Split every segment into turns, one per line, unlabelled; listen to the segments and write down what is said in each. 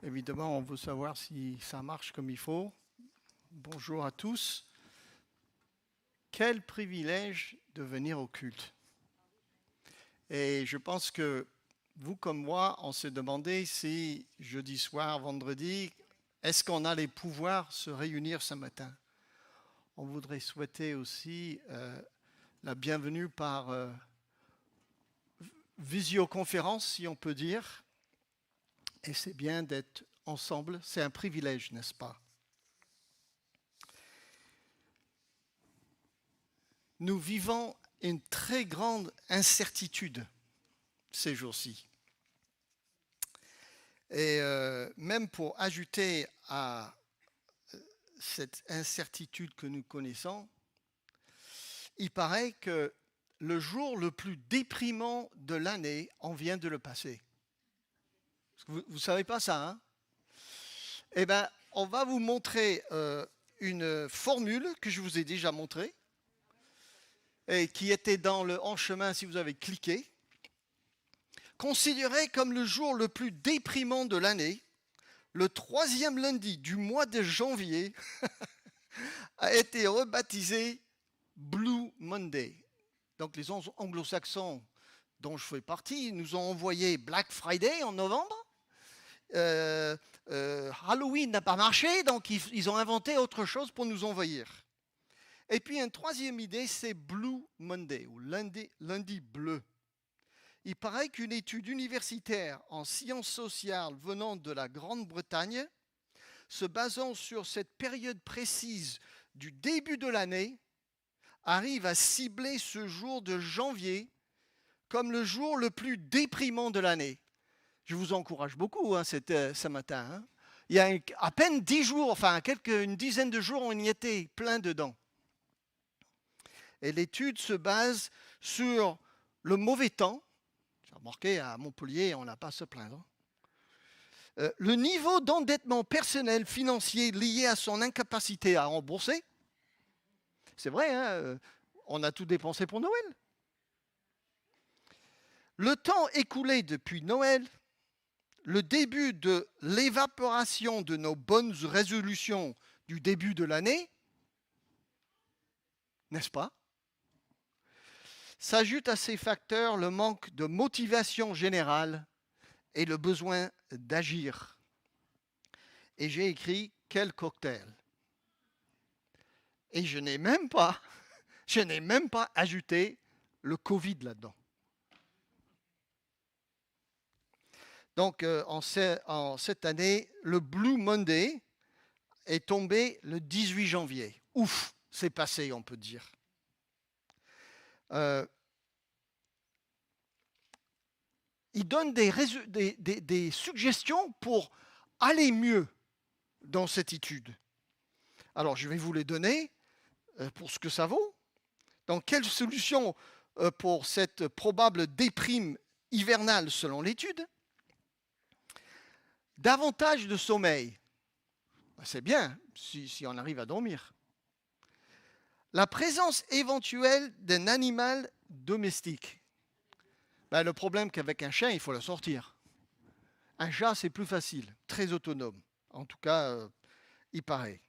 Évidemment, on veut savoir si ça marche comme il faut. Bonjour à tous. Quel privilège de venir au culte. Et je pense que vous comme moi, on s'est demandé si jeudi soir, vendredi, est-ce qu'on allait pouvoir se réunir ce matin. On voudrait souhaiter aussi la bienvenue par visioconférence, si on peut dire. Et c'est bien d'être ensemble. C'est un privilège, n'est-ce pas? Nous vivons une très grande incertitude ces jours-ci. Et même pour ajouter à cette incertitude que nous connaissons, il paraît que le jour le plus déprimant de l'année, on vient de le passer. Vous ne savez pas ça, hein? Eh bien, on va vous montrer une formule que je vous ai déjà montrée et qui était dans le en chemin si vous avez cliqué. Considéré comme le jour le plus déprimant de l'année, le troisième lundi du mois de janvier a été rebaptisé Blue Monday. Donc les anglo-saxons dont je fais partie nous ont envoyé Black Friday en novembre. Halloween n'a pas marché, donc ils ont inventé autre chose pour nous envahir. Et puis une troisième idée, c'est Blue Monday, ou lundi bleu. Il paraît qu'une étude universitaire en sciences sociales venant de la Grande-Bretagne, se basant sur cette période précise du début de l'année, arrive à cibler ce jour de janvier comme le jour le plus déprimant de l'année. Je vous encourage beaucoup ce matin. Hein. Il y a à peine 10 jours, enfin une dizaine de jours, on y était plein dedans. Et l'étude se base sur le mauvais temps. J'ai remarqué, à Montpellier, on n'a pas à se plaindre. Le niveau d'endettement personnel financier lié à son incapacité à rembourser. C'est vrai, hein, on a tout dépensé pour Noël. Le temps écoulé depuis Noël, le début de l'évaporation de nos bonnes résolutions du début de l'année, n'est-ce pas? S'ajoute à ces facteurs le manque de motivation générale et le besoin d'agir. Et j'ai écrit quel cocktail. Et je n'ai même pas ajouté le Covid là-dedans. Donc en cette année, le Blue Monday est tombé le 18 janvier. Ouf, c'est passé, on peut dire. Il donne des suggestions pour aller mieux dans cette étude. Alors, je vais vous les donner pour ce que ça vaut. Donc, quelle solution pour cette probable déprime hivernale selon l'étude? Davantage de sommeil. C'est bien si on arrive à dormir. La présence éventuelle d'un animal domestique. Ben, le problème qu'avec un chien, il faut le sortir. Un chat, c'est plus facile, très autonome. En tout cas, il paraît.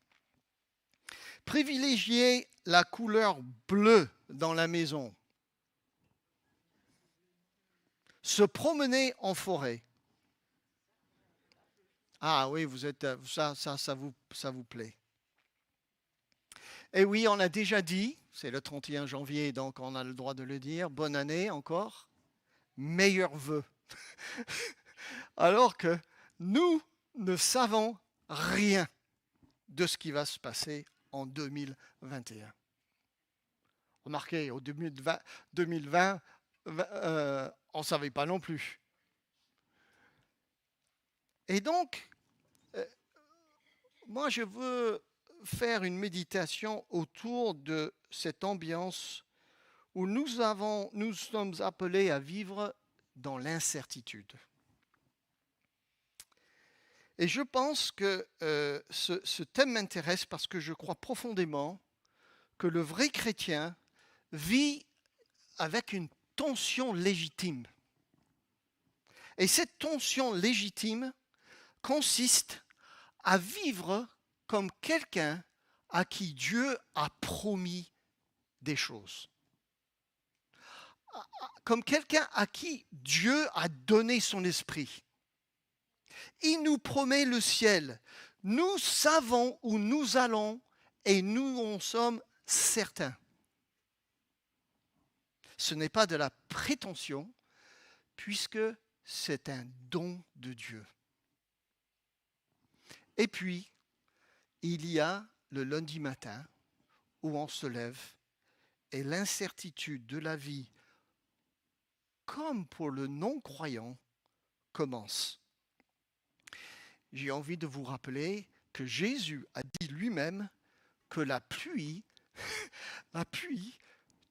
Privilégier la couleur bleue dans la maison. Se promener en forêt. Ah oui, vous êtes ça vous plaît. Et oui, on a déjà dit, c'est le 31 janvier, donc on a le droit de le dire, bonne année encore, meilleurs vœux. Alors que nous ne savons rien de ce qui va se passer en 2021. Remarquez, au 2020 on ne savait pas non plus. Et donc, moi je veux faire une méditation autour de cette ambiance où nous sommes appelés à vivre dans l'incertitude. Et je pense que ce thème m'intéresse parce que je crois profondément que le vrai chrétien vit avec une tension légitime. Et cette tension légitime consiste à vivre comme quelqu'un à qui Dieu a promis des choses. Comme quelqu'un à qui Dieu a donné son esprit. Il nous promet le ciel. Nous savons où nous allons et nous en sommes certains. Ce n'est pas de la prétention, puisque c'est un don de Dieu. Et puis, il y a le lundi matin où on se lève et l'incertitude de la vie, comme pour le non-croyant, commence. J'ai envie de vous rappeler que Jésus a dit lui-même que la pluie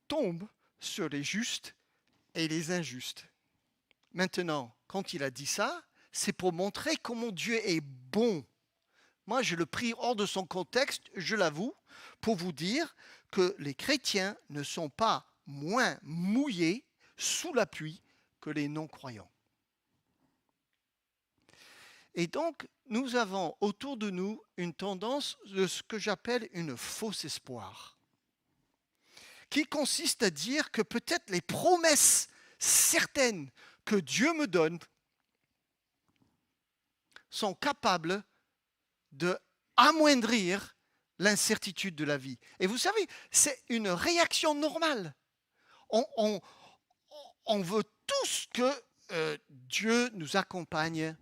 tombe sur les justes et les injustes. Maintenant, quand il a dit ça, c'est pour montrer comment Dieu est bon. Moi, je le pris hors de son contexte, je l'avoue, pour vous dire que les chrétiens ne sont pas moins mouillés sous la pluie que les non-croyants. Et donc, nous avons autour de nous une tendance de ce que j'appelle une fausse espoir, qui consiste à dire que peut-être les promesses certaines que Dieu me donne sont capables de amoindrir l'incertitude de la vie. Et vous savez, c'est une réaction normale. On veut tous que Dieu nous accompagne,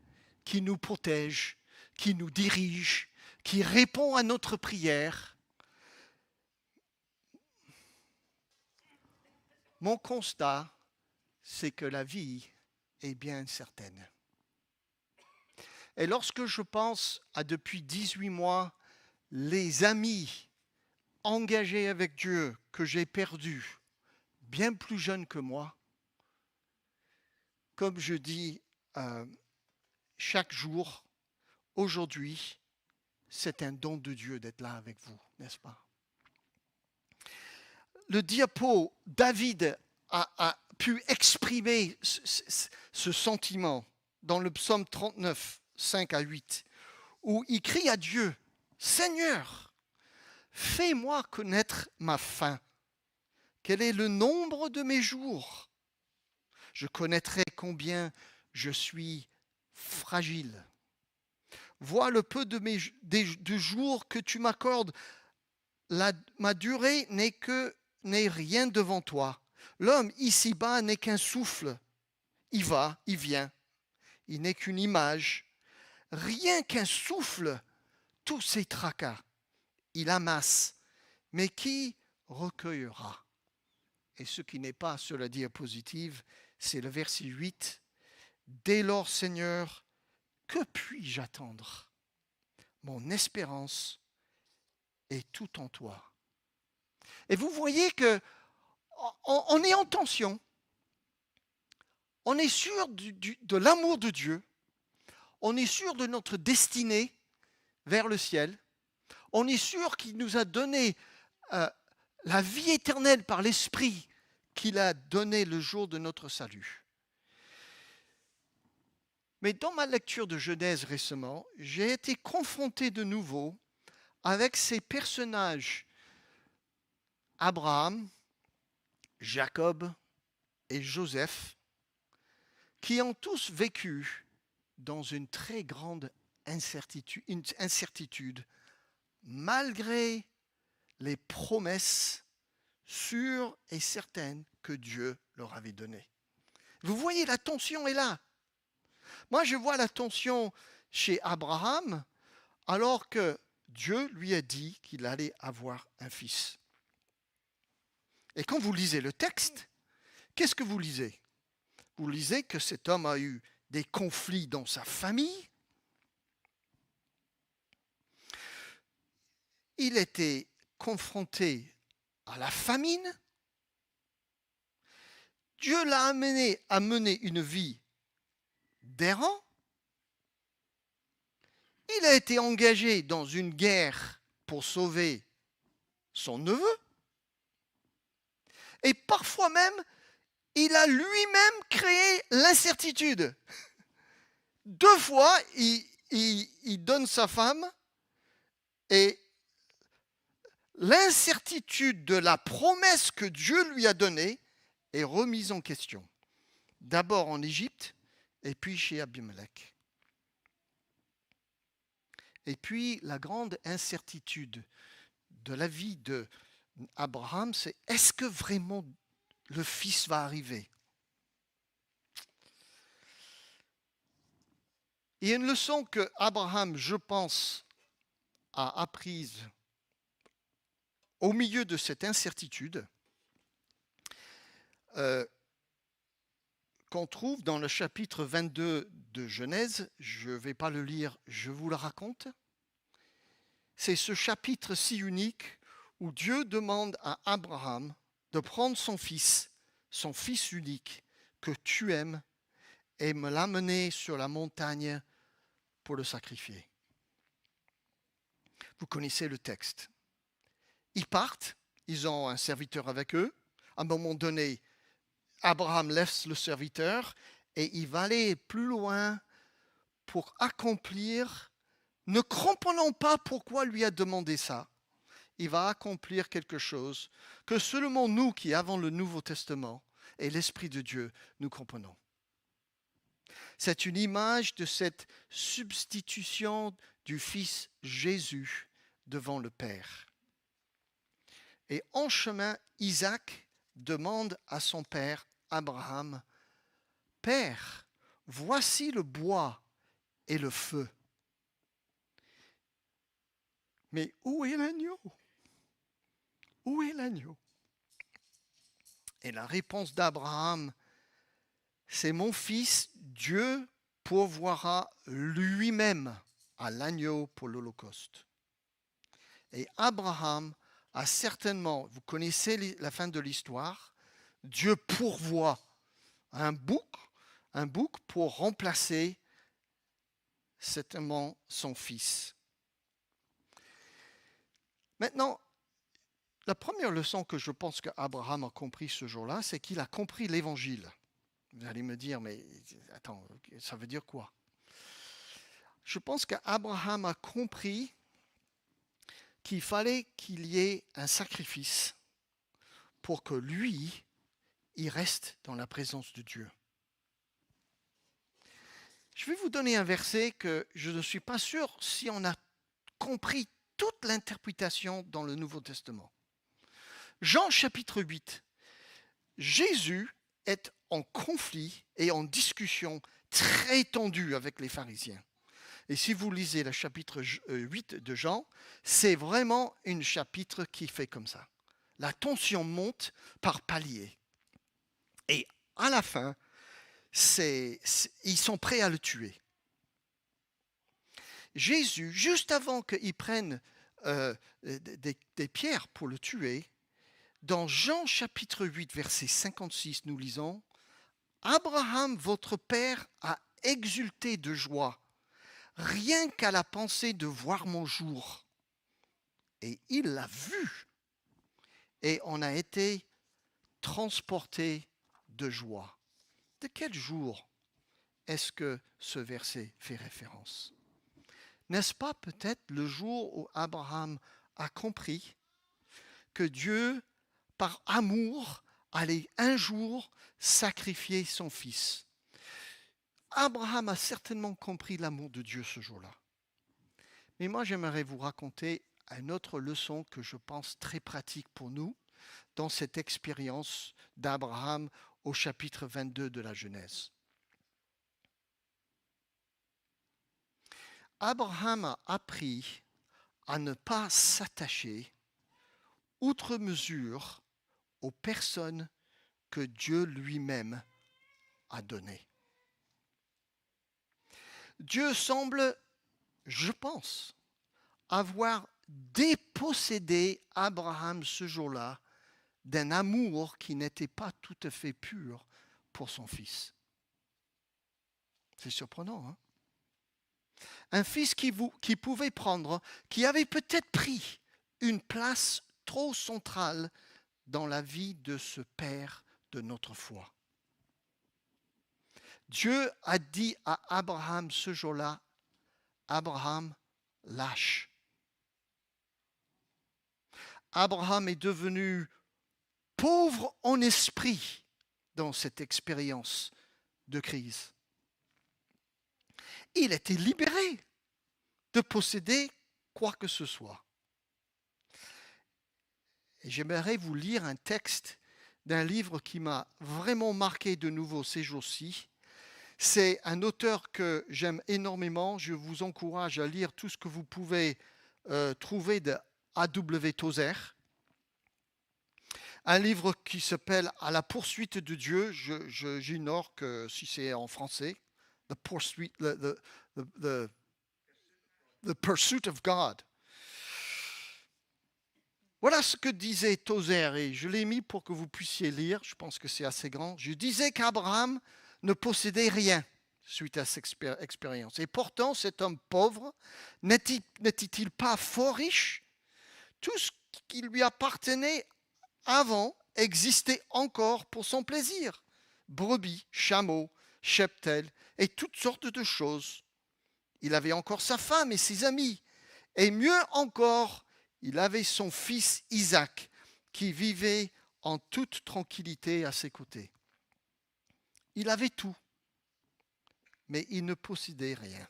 qui nous protège, qui nous dirige, qui répond à notre prière. Mon constat, c'est que la vie est bien incertaine. Et lorsque je pense à depuis 18 mois, les amis engagés avec Dieu que j'ai perdus, bien plus jeunes que moi, comme je dis chaque jour, aujourd'hui, c'est un don de Dieu d'être là avec vous, n'est-ce pas? Le diapo, David a pu exprimer ce sentiment dans le psaume 39, 5 à 8, où il crie à Dieu, « Seigneur, fais-moi connaître ma faim. Quel est le nombre de mes jours? Je connaîtrai combien je suis fragile. Vois le peu de jours que tu m'accordes. Ma durée n'est rien devant toi. L'homme ici-bas n'est qu'un souffle. Il va, il vient. Il n'est qu'une image. Rien qu'un souffle, tous ces tracas. Il amasse. Mais qui recueillera? Et ce qui n'est pas sur la diapositive, c'est le verset 8. Dès lors, Seigneur, que puis-je attendre? Mon espérance est tout en toi. Et vous voyez que on est en tension. On est sûr de l'amour de Dieu. On est sûr de notre destinée vers le ciel. On est sûr qu'il nous a donné la vie éternelle par l'Esprit qu'il a donné le jour de notre salut. Mais dans ma lecture de Genèse récemment, j'ai été confronté de nouveau avec ces personnages, Abraham, Jacob et Joseph, qui ont tous vécu dans une très grande incertitude, malgré les promesses sûres et certaines que Dieu leur avait données. Vous voyez, la tension est là. Moi, je vois la tension chez Abraham, alors que Dieu lui a dit qu'il allait avoir un fils. Et quand vous lisez le texte, qu'est-ce que vous lisez? Vous lisez que cet homme a eu des conflits dans sa famille. Il était confronté à la famine. Dieu l'a amené à mener une vie d'errant. Il a été engagé dans une guerre pour sauver son neveu. Et parfois même, il a lui-même créé l'incertitude. 2 fois, il donne sa femme et l'incertitude de la promesse que Dieu lui a donnée est remise en question. D'abord en Égypte et puis chez Abimelech. Et puis la grande incertitude de la vie d'Abraham, c'est est-ce que vraiment le fils va arriver? Il y a une leçon que Abraham, je pense, a apprise au milieu de cette incertitude qu'on trouve dans le chapitre 22 de Genèse. Je ne vais pas le lire, je vous le raconte. C'est ce chapitre si unique où Dieu demande à Abraham de prendre son fils unique que tu aimes, et me l'amener sur la montagne pour le sacrifier. Vous connaissez le texte. Ils partent, ils ont un serviteur avec eux. À un moment donné, Abraham laisse le serviteur et il va aller plus loin pour accomplir, ne comprenant pas pourquoi lui a demandé ça. Il va accomplir quelque chose que seulement nous qui avons le Nouveau Testament et l'Esprit de Dieu, nous comprenons. C'est une image de cette substitution du Fils Jésus devant le Père. Et en chemin, Isaac demande à son père Abraham, « Père, voici le bois et le feu. Mais où est l'agneau? Où est l'agneau ?» Et la réponse d'Abraham, c'est mon fils, Dieu pourvoira lui-même à l'agneau pour l'Holocauste. Et Abraham a certainement, vous connaissez la fin de l'histoire, Dieu pourvoit un bouc pour remplacer certainement son fils. Maintenant, la première leçon que je pense qu'Abraham a compris ce jour-là, c'est qu'il a compris l'évangile. Vous allez me dire, mais attends, ça veut dire quoi? Je pense qu'Abraham a compris qu'il fallait qu'il y ait un sacrifice pour que lui, il reste dans la présence de Dieu. Je vais vous donner un verset que je ne suis pas sûr si on a compris toute l'interprétation dans le Nouveau Testament. Jean chapitre 8. Jésus est en conflit et en discussion très tendue avec les pharisiens. Et si vous lisez le chapitre 8 de Jean, c'est vraiment un chapitre qui fait comme ça. La tension monte par paliers. Et à la fin, ils sont prêts à le tuer. Jésus, juste avant qu'ils prennent des pierres pour le tuer, dans Jean chapitre 8, verset 56, nous lisons « Abraham, votre père, a exulté de joie, rien qu'à la pensée de voir mon jour. Et il l'a vu, et on a été transporté de joie. » De quel jour est-ce que ce verset fait référence? N'est-ce pas peut-être le jour où Abraham a compris que Dieu, par amour, allait un jour sacrifier son fils? Abraham a certainement compris l'amour de Dieu ce jour-là. Mais moi, j'aimerais vous raconter une autre leçon que je pense très pratique pour nous dans cette expérience d'Abraham au chapitre 22 de la Genèse. Abraham a appris à ne pas s'attacher outre mesure aux personnes que Dieu lui-même a données. Dieu semble, je pense, avoir dépossédé Abraham ce jour-là d'un amour qui n'était pas tout à fait pur pour son fils. C'est surprenant, hein? Un fils qui pouvait prendre, qui avait peut-être pris une place trop centrale dans la vie de ce père de notre foi. Dieu a dit à Abraham ce jour-là, Abraham lâche. Abraham est devenu pauvre en esprit dans cette expérience de crise. Il était libéré de posséder quoi que ce soit. Et j'aimerais vous lire un texte d'un livre qui m'a vraiment marqué de nouveau ces jours-ci. C'est un auteur que j'aime énormément. Je vous encourage à lire tout ce que vous pouvez trouver de A.W. Tozer. Un livre qui s'appelle « À la poursuite de Dieu ». J'ignore que si c'est en français. The Pursuit of God. Voilà ce que disait Tozer, et je l'ai mis pour que vous puissiez lire. Je pense que c'est assez grand. Je disais qu'Abraham ne possédait rien suite à cette expérience. Et pourtant, cet homme pauvre n'était-il pas fort riche? Tout ce qui lui appartenait avant existait encore pour son plaisir. Brebis, chameaux, cheptels et toutes sortes de choses. Il avait encore sa femme et ses amis. Et mieux encore, il avait son fils Isaac qui vivait en toute tranquillité à ses côtés. Il avait tout, mais il ne possédait rien.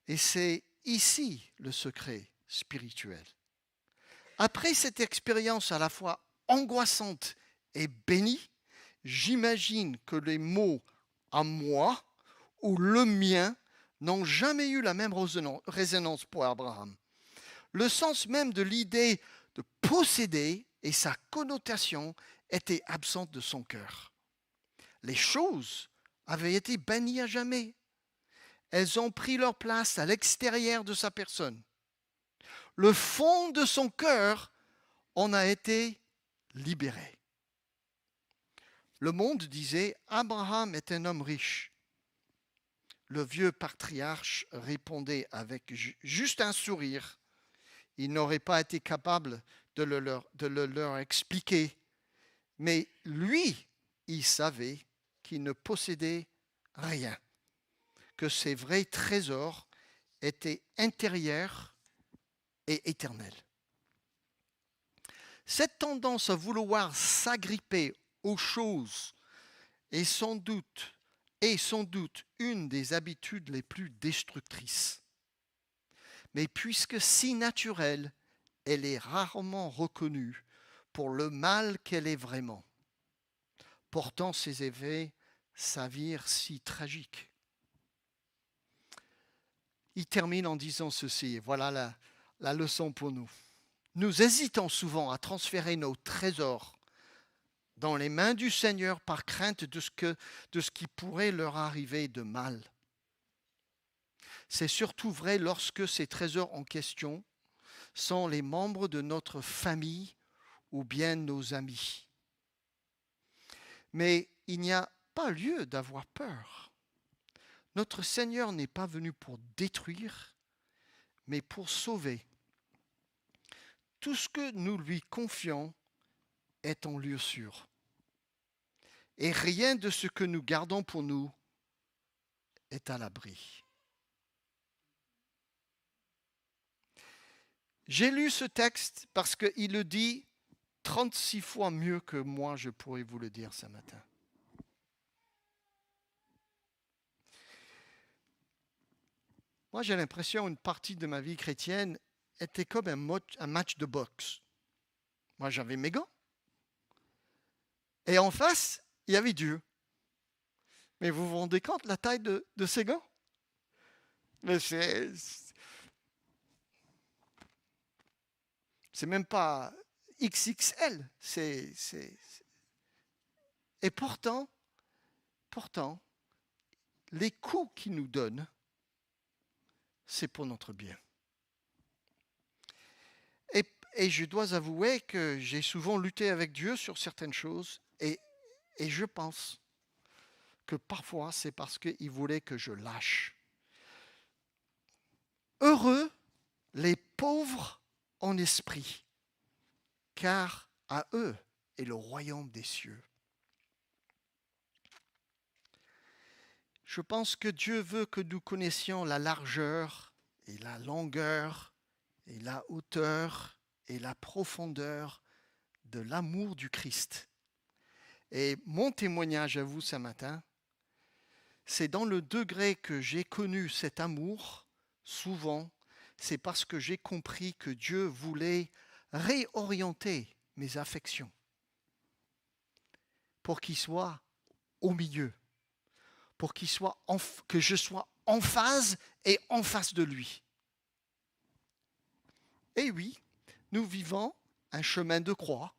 Et c'est ici le secret spirituel. Après cette expérience à la fois angoissante et bénie, j'imagine que les mots « à moi » ou « le mien » n'ont jamais eu la même résonance pour Abraham. Le sens même de l'idée de posséder et sa connotation étaient absentes de son cœur. Les choses avaient été bannies à jamais. Elles ont pris leur place à l'extérieur de sa personne. Le fond de son cœur en a été libéré. Le monde disait « Abraham est un homme riche ». Le vieux patriarche répondait avec juste un sourire. Il n'aurait pas été capable de le leur expliquer. Mais lui, il savait qu'il ne possédait rien, que ses vrais trésors étaient intérieurs et éternels. Cette tendance à vouloir s'agripper aux choses est sans doute une des habitudes les plus destructrices. Mais puisque si naturelle, elle est rarement reconnue pour le mal qu'elle est vraiment. Pourtant, ses effets s'avèrent si tragiques. Il termine en disant ceci, et voilà la leçon pour nous. Nous hésitons souvent à transférer nos trésors dans les mains du Seigneur par crainte de ce qui pourrait leur arriver de mal. C'est surtout vrai lorsque ces trésors en question sont les membres de notre famille ou bien nos amis. Mais il n'y a pas lieu d'avoir peur. Notre Seigneur n'est pas venu pour détruire, mais pour sauver. Tout ce que nous lui confions est en lieu sûr. Et rien de ce que nous gardons pour nous est à l'abri. J'ai lu ce texte parce qu'il le dit 36 fois mieux que moi je pourrais vous le dire ce matin. Moi, j'ai l'impression qu'une partie de ma vie chrétienne était comme un match de boxe. Moi, j'avais mes gants. Et en face, il y avait Dieu. Mais vous vous rendez compte de la taille de ces gants? Mais c'est même pas XXL. Et pourtant, les coups qu'il nous donne, c'est pour notre bien. Et je dois avouer que j'ai souvent lutté avec Dieu sur certaines choses et je pense que parfois c'est parce qu'il voulait que je lâche. Heureux les pauvres en esprit, car à eux est le royaume des cieux. Je pense que Dieu veut que nous connaissions la largeur et la longueur et la hauteur et la profondeur de l'amour du Christ. Et mon témoignage à vous ce matin, c'est dans le degré que j'ai connu cet amour, souvent, c'est parce que j'ai compris que Dieu voulait réorienter mes affections pour qu'ils soient au milieu, pour que je sois en phase et en face de lui. Et oui, nous vivons un chemin de croix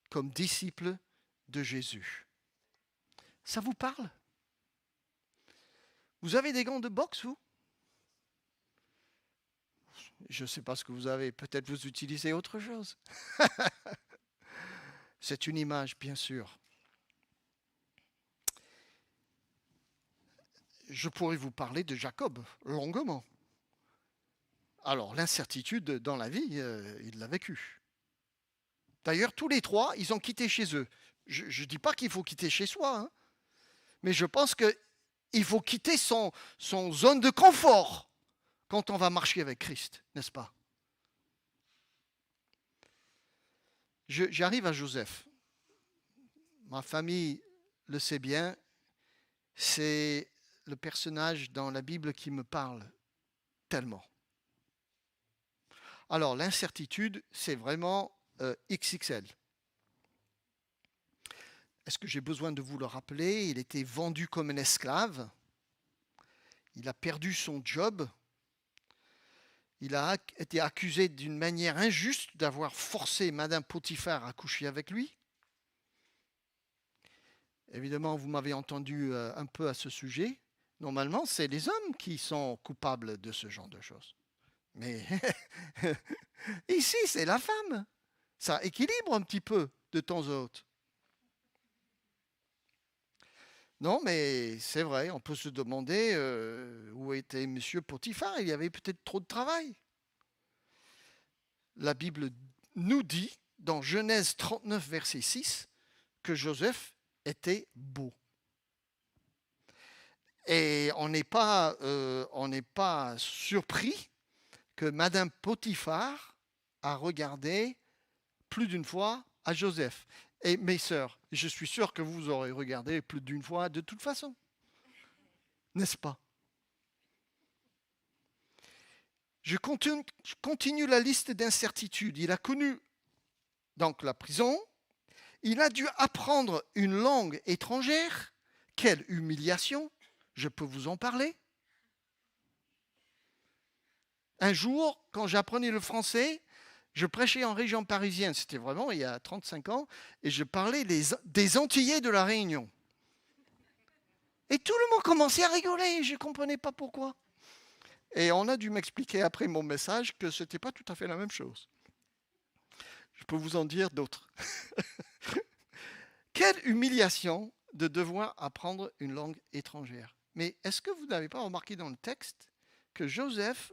comme disciples de Jésus. Ça vous parle? Vous avez des gants de boxe, vous? Je ne sais pas ce que vous avez. Peut-être vous utilisez autre chose. C'est une image, bien sûr. Je pourrais vous parler de Jacob longuement. Alors, l'incertitude dans la vie, il l'a vécu. D'ailleurs, tous les trois, ils ont quitté chez eux. Je ne dis pas qu'il faut quitter chez soi, hein, mais je pense qu'il faut quitter son zone de confort quand on va marcher avec Christ, n'est-ce pas? J'arrive à Joseph. Ma famille le sait bien. C'est le personnage dans la Bible qui me parle tellement. Alors, l'incertitude, c'est vraiment XXL. Est-ce que j'ai besoin de vous le rappeler? Il était vendu comme un esclave. Il a perdu son job. Il a été accusé d'une manière injuste d'avoir forcé Madame Potiphar à coucher avec lui. Évidemment, vous m'avez entendu un peu à ce sujet. Normalement, c'est les hommes qui sont coupables de ce genre de choses. Mais ici, c'est la femme. Ça équilibre un petit peu de temps en temps. Non, mais c'est vrai, on peut se demander où était M. Potiphar. Il y avait peut-être trop de travail. La Bible nous dit, dans Genèse 39, verset 6, que Joseph était beau. Et on n'est pas surpris que Madame Potiphar a regardé plus d'une fois à Joseph. Et mes sœurs, je suis sûr que vous aurez regardé plus d'une fois de toute façon. N'est-ce pas? Je continue la liste d'incertitudes. Il a connu donc la prison. Il a dû apprendre une langue étrangère. Quelle humiliation! Je peux vous en parler. Un jour, quand j'apprenais le français, je prêchais en région parisienne, c'était vraiment il y a 35 ans, et je parlais des Antillais de la Réunion. Et tout le monde commençait à rigoler, je ne comprenais pas pourquoi. Et on a dû m'expliquer après mon message que ce n'était pas tout à fait la même chose. Je peux vous en dire d'autres. Quelle humiliation de devoir apprendre une langue étrangère. Mais est-ce que vous n'avez pas remarqué dans le texte que Joseph,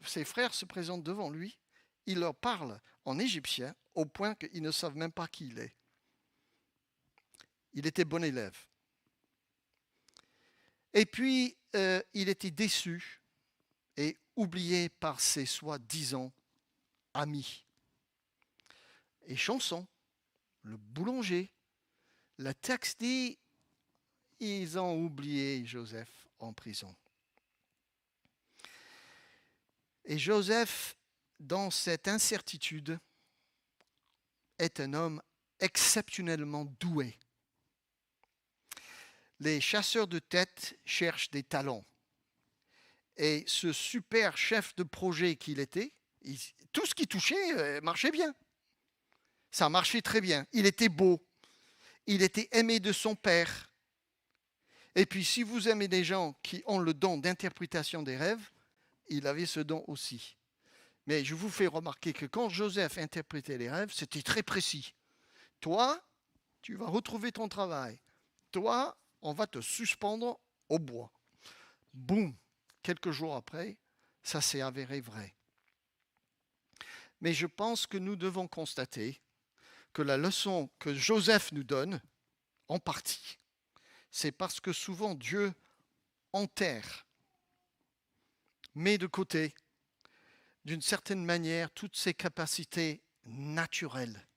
ses frères se présentent devant lui, il leur parle en égyptien au point qu'ils ne savent même pas qui il est. Il était bon élève. Et puis, il était déçu et oublié par ses soi-disant amis. Et Chanson, le boulanger, le texte dit, ils ont oublié Joseph en prison. Et Joseph, dans cette incertitude, est un homme exceptionnellement doué. Les chasseurs de tête cherchent des talents. Et ce super chef de projet qu'il était, tout ce qui touchait marchait bien. Ça marchait très bien. Il était beau. Il était aimé de son père. Et puis, si vous aimez des gens qui ont le don d'interprétation des rêves, il avait ce don aussi. Mais je vous fais remarquer que quand Joseph interprétait les rêves, c'était très précis. Toi, tu vas retrouver ton travail. Toi, on va te suspendre au bois. Boum! Quelques jours après, ça s'est avéré vrai. Mais je pense que nous devons constater que la leçon que Joseph nous donne, en partie, c'est parce que souvent Dieu enterre, met de côté, d'une certaine manière, toutes ses capacités naturelles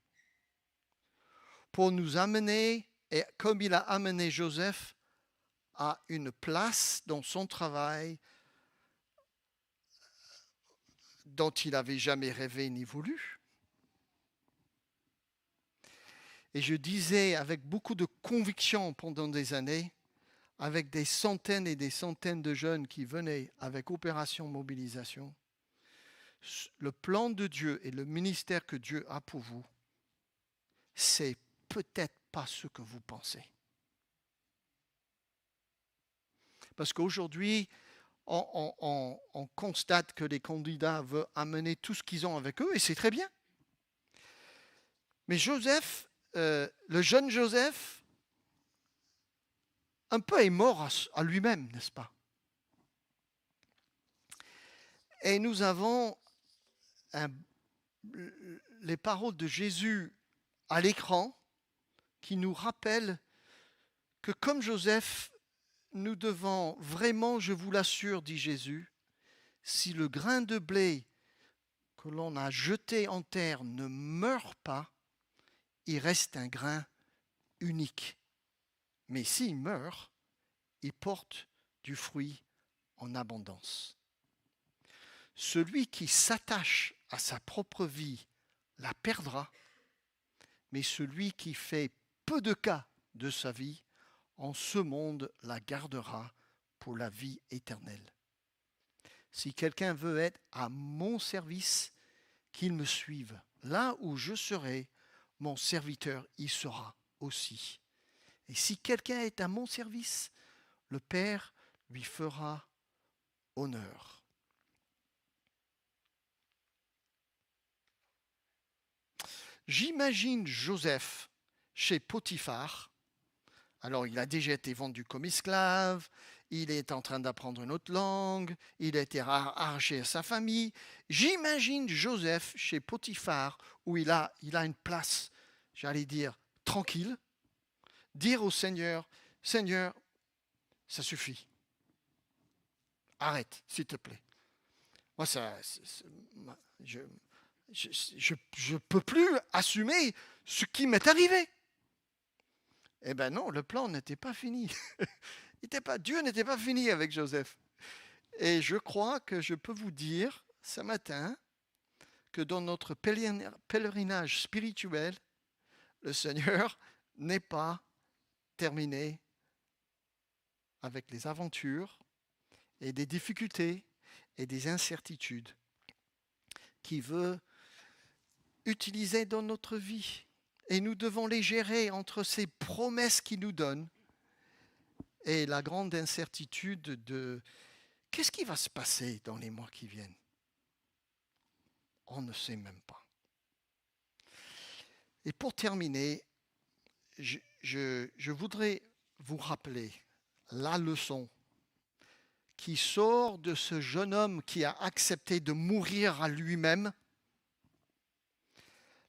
pour nous amener, et comme il a amené Joseph, à une place dans son travail dont il n'avait jamais rêvé ni voulu. Et je disais avec beaucoup de conviction pendant des années, avec des centaines et des centaines de jeunes qui venaient avec Opération Mobilisation, le plan de Dieu et le ministère que Dieu a pour vous, c'est peut-être pas ce que vous pensez. Parce qu'aujourd'hui, on constate que les candidats veulent amener tout ce qu'ils ont avec eux, et c'est très bien. Mais Joseph, le jeune Joseph, un peu est mort à lui-même, n'est-ce pas? Et nous avons les paroles de Jésus à l'écran qui nous rappellent que comme Joseph, nous devons vraiment, je vous l'assure, dit Jésus, si le grain de blé que l'on a jeté en terre ne meurt pas, il reste un grain unique. Mais s'il meurt, il porte du fruit en abondance. Celui qui s'attache à sa propre vie la perdra, mais celui qui fait peu de cas de sa vie, en ce monde la gardera pour la vie éternelle. Si quelqu'un veut être à mon service, qu'il me suive. Là où je serai, mon serviteur y sera aussi. Et si quelqu'un est à mon service, le Père lui fera honneur. J'imagine Joseph chez Potiphar. Alors, il a déjà été vendu comme esclave, il est en train d'apprendre une autre langue, il a été arraché à sa famille. J'imagine Joseph chez Potiphar, où il a une place, j'allais dire, tranquille, dire au Seigneur, Seigneur, ça suffit. Arrête, s'il te plaît. Moi, je ne peux plus assumer ce qui m'est arrivé. Eh bien non, le plan n'était pas fini. Dieu n'était pas fini avec Joseph. Et je crois que je peux vous dire ce matin que dans notre pèlerinage spirituel, le Seigneur n'est pas terminé avec les aventures et des difficultés et des incertitudes qu'il veut utiliser dans notre vie. Et nous devons les gérer entre ces promesses qu'il nous donne et la grande incertitude de qu'est-ce qui va se passer dans les mois qui viennent. On ne sait même pas. Et pour terminer, je voudrais vous rappeler la leçon qui sort de ce jeune homme qui a accepté de mourir à lui-même.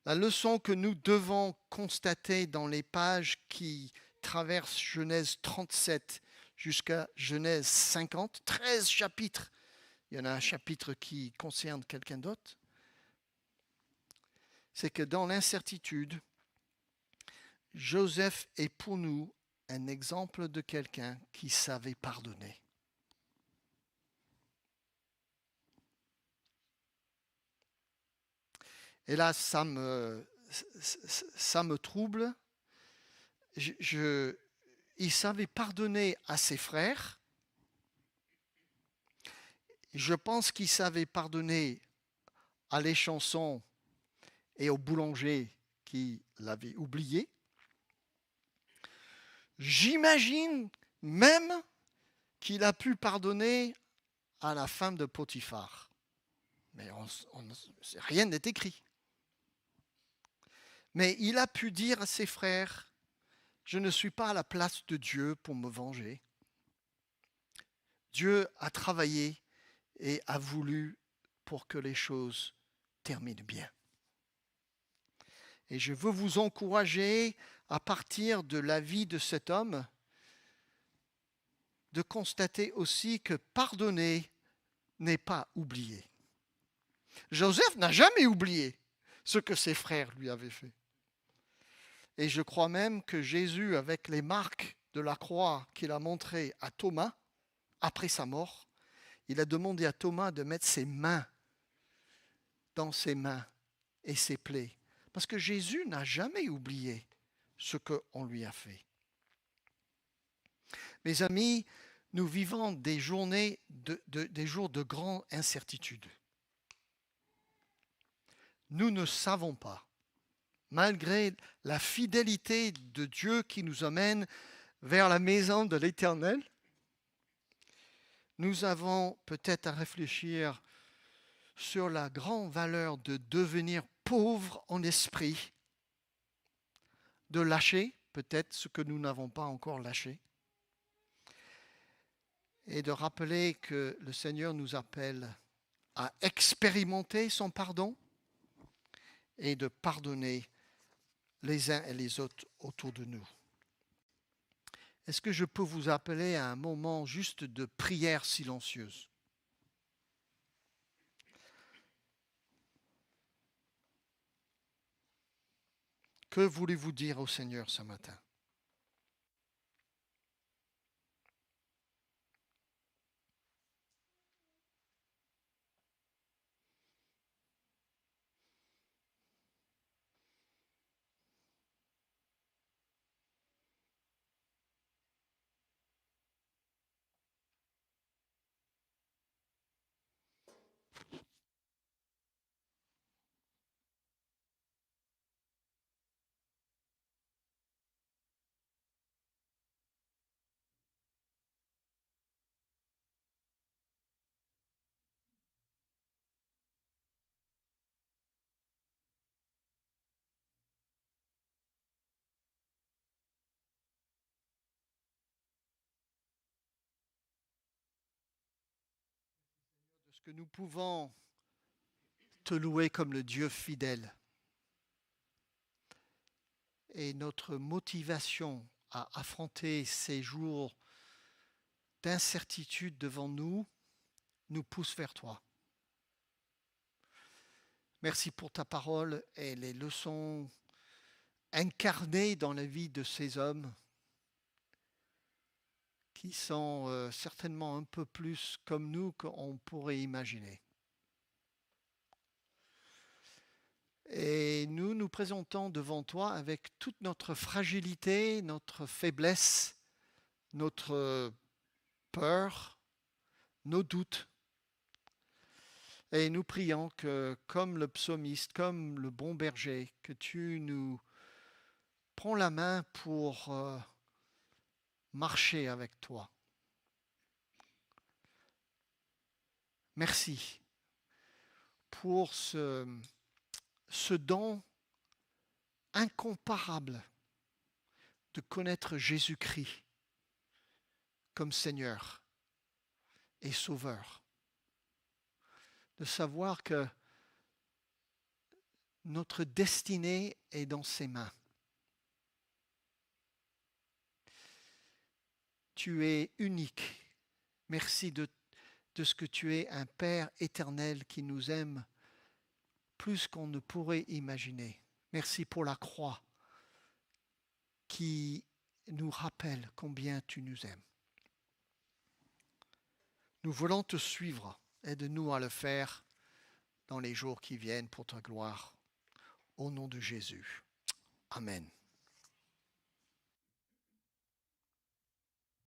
La leçon que nous devons constater dans les pages qui traversent Genèse 37 jusqu'à Genèse 50, 13 chapitres. Il y en a un chapitre qui concerne quelqu'un d'autre. C'est que dans l'incertitude, Joseph est pour nous un exemple de quelqu'un qui savait pardonner. Et là, ça me trouble. Il savait pardonner à ses frères. Je pense qu'il savait pardonner à les chansons et au boulanger qui l'avait oublié. J'imagine même qu'il a pu pardonner à la femme de Potiphar. Mais rien n'est écrit. Mais il a pu dire à ses frères, je ne suis pas à la place de Dieu pour me venger. Dieu a travaillé et a voulu pour que les choses terminent bien. Et je veux vous encourager à partir de la vie de cet homme de constater aussi que pardonner n'est pas oublier. Joseph n'a jamais oublié ce que ses frères lui avaient fait. Et je crois même que Jésus, avec les marques de la croix qu'il a montrées à Thomas, après sa mort, il a demandé à Thomas de mettre ses mains dans ses mains et ses plaies. Parce que Jésus n'a jamais oublié ce qu'on lui a fait. Mes amis, nous vivons des journées, des jours de grande incertitude. Nous ne savons pas, malgré la fidélité de Dieu qui nous amène vers la maison de l'Éternel, nous avons peut-être à réfléchir sur la grande valeur de devenir pauvre en esprit, de lâcher peut-être ce que nous n'avons pas encore lâché, et de rappeler que le Seigneur nous appelle à expérimenter son pardon et de pardonner les uns et les autres autour de nous. Est-ce que je peux vous appeler à un moment juste de prière silencieuse? Que voulez-vous dire au Seigneur ce matin? Est-ce que nous pouvons te louer comme le Dieu fidèle? Et notre motivation à affronter ces jours d'incertitude devant nous nous pousse vers toi. Merci pour ta parole et les leçons incarnées dans la vie de ces hommes qui sont certainement un peu plus comme nous qu'on pourrait imaginer. Et nous nous présentons devant toi avec toute notre fragilité, notre faiblesse, notre peur, nos doutes. Et nous prions que, comme le psalmiste, comme le bon berger, que tu nous prends la main pour marcher avec toi. Merci pour ce don incomparable de connaître Jésus-Christ comme Seigneur et Sauveur. De savoir que notre destinée est dans ses mains. Tu es unique. Merci de ce que tu es un Père éternel qui nous aime plus qu'on ne pourrait imaginer. Merci pour la croix qui nous rappelle combien tu nous aimes. Nous voulons te suivre. Aide-nous à le faire dans les jours qui viennent pour ta gloire. Au nom de Jésus. Amen.